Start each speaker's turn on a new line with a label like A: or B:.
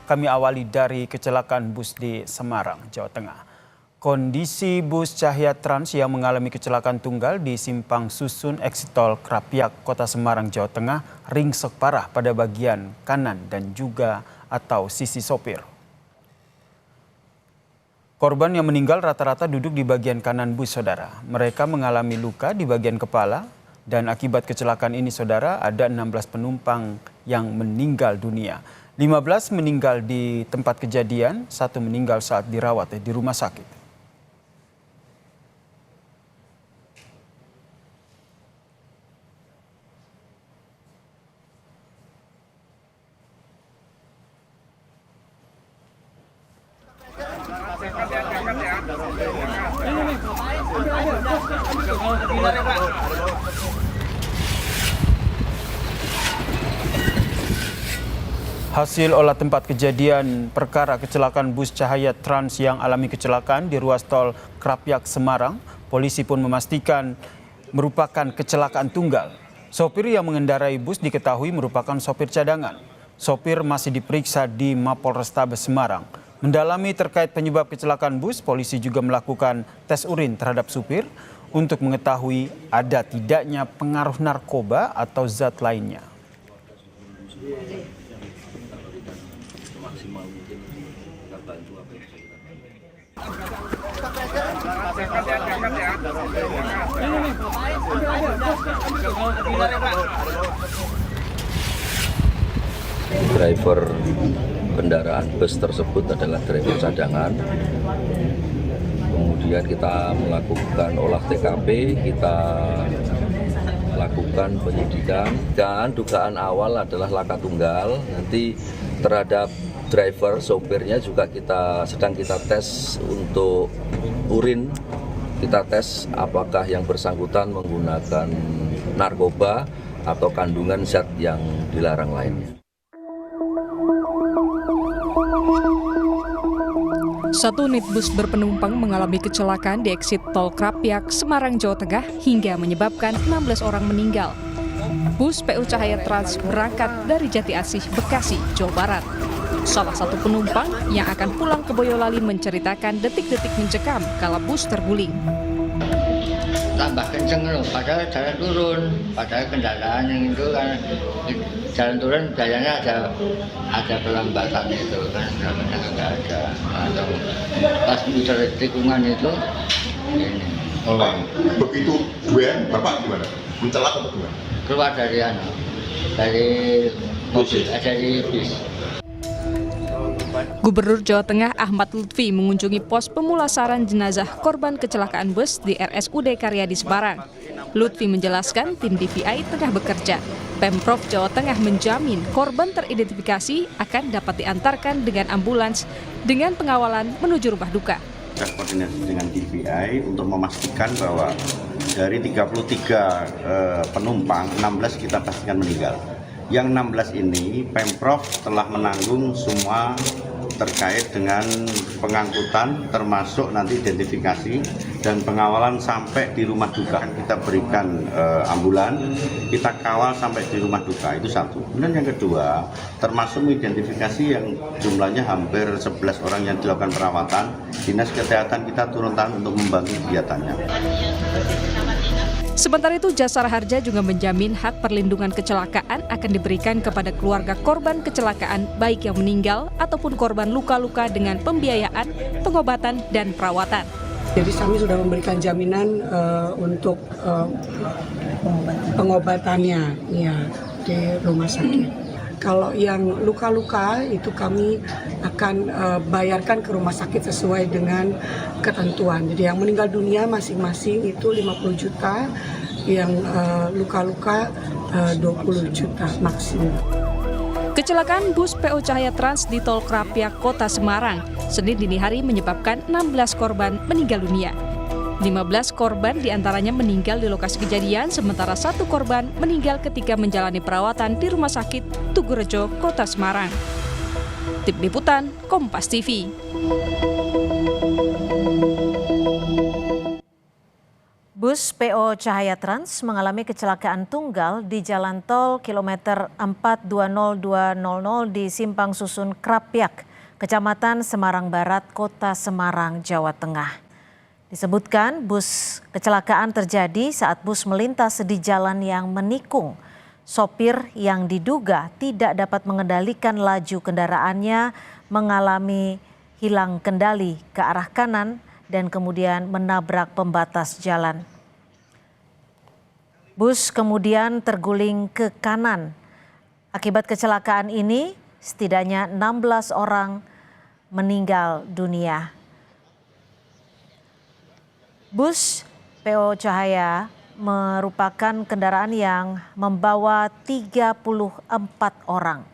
A: Kami awali dari kecelakaan bus di Semarang, Jawa Tengah. Kondisi bus Cahaya Trans yang mengalami kecelakaan tunggal di Simpang Susun Exit Tol Krapyak, Kota Semarang, Jawa Tengah, ringsek parah pada bagian kanan dan juga atau sisi sopir. Korban yang meninggal rata-rata duduk di bagian kanan bus, saudara. Mereka mengalami luka di bagian kepala dan akibat kecelakaan ini, saudara, ada 16 penumpang yang meninggal dunia. 15 meninggal di tempat kejadian, 1 meninggal saat dirawat di rumah sakit. Hasil olah tempat kejadian perkara kecelakaan bus Cahaya Trans yang alami kecelakaan di ruas tol Krapyak, Semarang, polisi pun memastikan merupakan kecelakaan tunggal. Sopir yang mengendarai bus diketahui merupakan sopir cadangan. Sopir masih diperiksa di Mapolrestabes Semarang. Mendalami terkait penyebab kecelakaan bus, polisi juga melakukan tes urin terhadap supir untuk mengetahui ada tidaknya pengaruh narkoba atau zat lainnya.
B: Maksimal mungkin kita bantu apa yang bisa kita bantu. Driver kendaraan bus tersebut adalah driver cadangan. Kemudian kita melakukan olah TKP, kita lakukan penyidikan dan dugaan awal adalah laka tunggal. Nanti terhadap driver, sopirnya juga sedang kita tes untuk urin. Kita tes apakah yang bersangkutan menggunakan narkoba atau kandungan zat yang dilarang lainnya.
C: Satu unit bus berpenumpang mengalami kecelakaan di eksit tol Krapyak, Semarang, Jawa Tengah hingga menyebabkan 16 orang meninggal. Bus PU Cahaya Trans berangkat dari Jati Asih, Bekasi, Jawa Barat. Salah satu penumpang yang akan pulang ke Boyolali menceritakan detik-detik mencekam kala bus terguling.
D: Tambah kenceng loh, padahal jalan turun, padahal kendaraan yang itu kan jalan turun jalannya ada pelambatan itu kan, nggak ada. Atau pas muter tikungan itu, ini.
E: Oh, begitu dua, Bapak gimana? Mencelak atau gimana?
D: Keluar dari mobil, dari bis.
C: Gubernur Jawa Tengah Ahmad Lutfi mengunjungi pos pemulasaran jenazah korban kecelakaan bus di RSUD Karyadi Semarang. Lutfi menjelaskan tim DVI tengah bekerja. Pemprov Jawa Tengah menjamin korban teridentifikasi akan dapat diantarkan dengan ambulans dengan pengawalan menuju rumah duka.
F: Kita koordinasi dengan DVI untuk memastikan bahwa dari 33 penumpang, 16 kita pastikan meninggal. Yang 16 ini Pemprov telah menanggung semua terkait dengan pengangkutan, termasuk nanti identifikasi dan pengawalan sampai di rumah duka. Kita berikan ambulan, kita kawal sampai di rumah duka, itu satu. Kemudian yang kedua, termasuk identifikasi yang jumlahnya hampir 11 orang yang dilakukan perawatan. Dinas Kesehatan kita turun tangan untuk membantu kegiatannya.
C: Sementara itu, Jasara Harja juga menjamin hak perlindungan kecelakaan akan diberikan kepada keluarga korban kecelakaan baik yang meninggal ataupun korban luka-luka dengan pembiayaan, pengobatan, dan perawatan.
G: Jadi kami sudah memberikan jaminan untuk pengobatannya ya, di rumah sakit. Kalau yang luka-luka itu kami akan bayarkan ke rumah sakit sesuai dengan ketentuan. Jadi yang meninggal dunia masing-masing itu 50 juta, yang luka-luka 20 juta maksimum.
C: Kecelakaan bus PO Cahaya Trans di Tol Krapyak, Kota Semarang, Senin dini hari menyebabkan 16 korban meninggal dunia. 15 korban diantaranya meninggal di lokasi kejadian, sementara 1 korban meninggal ketika menjalani perawatan di Rumah Sakit Tugurejo, Kota Semarang. Tim Liputan, Kompas TV.
H: Bus PO Cahaya Trans mengalami kecelakaan tunggal di Jalan Tol kilometer 420200 di Simpang Susun Krapyak, Kecamatan Semarang Barat, Kota Semarang, Jawa Tengah. Disebutkan bus kecelakaan terjadi saat bus melintas di jalan yang menikung. Sopir yang diduga tidak dapat mengendalikan laju kendaraannya mengalami hilang kendali ke arah kanan dan kemudian menabrak pembatas jalan. Bus kemudian terguling ke kanan. Akibat kecelakaan ini, setidaknya 16 orang meninggal dunia. Bus PO Cahaya merupakan kendaraan yang membawa 34 orang.